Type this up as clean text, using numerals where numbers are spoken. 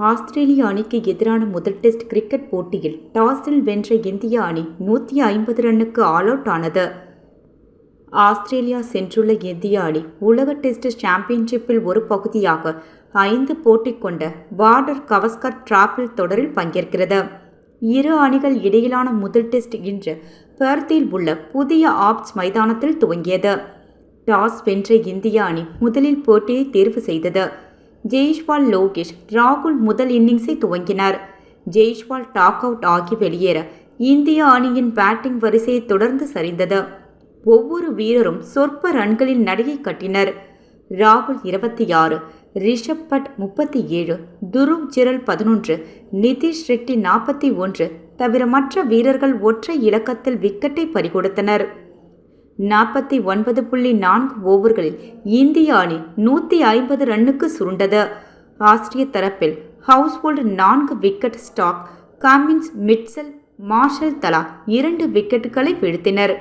ஆஸ்திரேலிய அணிக்கு எதிரான முதல் டெஸ்ட் கிரிக்கெட் போட்டியில் டாஸில் வென்ற இந்திய அணி 150 ரன்னுக்கு ஆல் அவுட் ஆனது. ஆஸ்திரேலியா சென்றுள்ள இந்திய அணி உலக டெஸ்ட் சாம்பியன்ஷிப்பில் ஒரு பகுதியாக 5 போட்டி கொண்ட பார்டர் கவஸ்கர் டிராபிள் தொடரில் பங்கேற்கிறது. இரு அணிகள் இடையிலான முதல் டெஸ்ட் இன்று பெர்த்தில் உள்ள புதிய ஆப்ஸ் மைதானத்தில் துவங்கியது. டாஸ் வென்ற இந்திய அணி முதலில் போட்டியை தேர்வு செய்தது. ஜெய்ஷ்வால், லோகேஷ் ராகுல் முதல் இன்னிங்ஸை துவங்கினர். ஜெய்ஷ்வால் டாக் அவுட் ஆகி வெளியேற இந்திய அணியின் பேட்டிங் வரிசையை தொடர்ந்து சரிந்தது. ஒவ்வொரு வீரரும் சொற்ப ரன்களில் நடையை கட்டினர். ராகுல் 26, ரிஷப் பட் 37, துருவ் ஜுரல் 11, நிதிஷ் ரெட்டி 41 தவிர மற்ற வீரர்கள் ஒற்றை இலக்கத்தில் விக்கெட்டை பறிகொடுத்தனர். 49.4 ஓவர்களில் இந்திய அணி 150 ரன்னுக்கு சுருண்டது. ஆஸ்திரிய தரப்பில் Hazlewood 4 wicket, Starc, Cummins, Mitchell, Marsh தலா 2 விக்கெட்டுகளை வீழ்த்தினர்.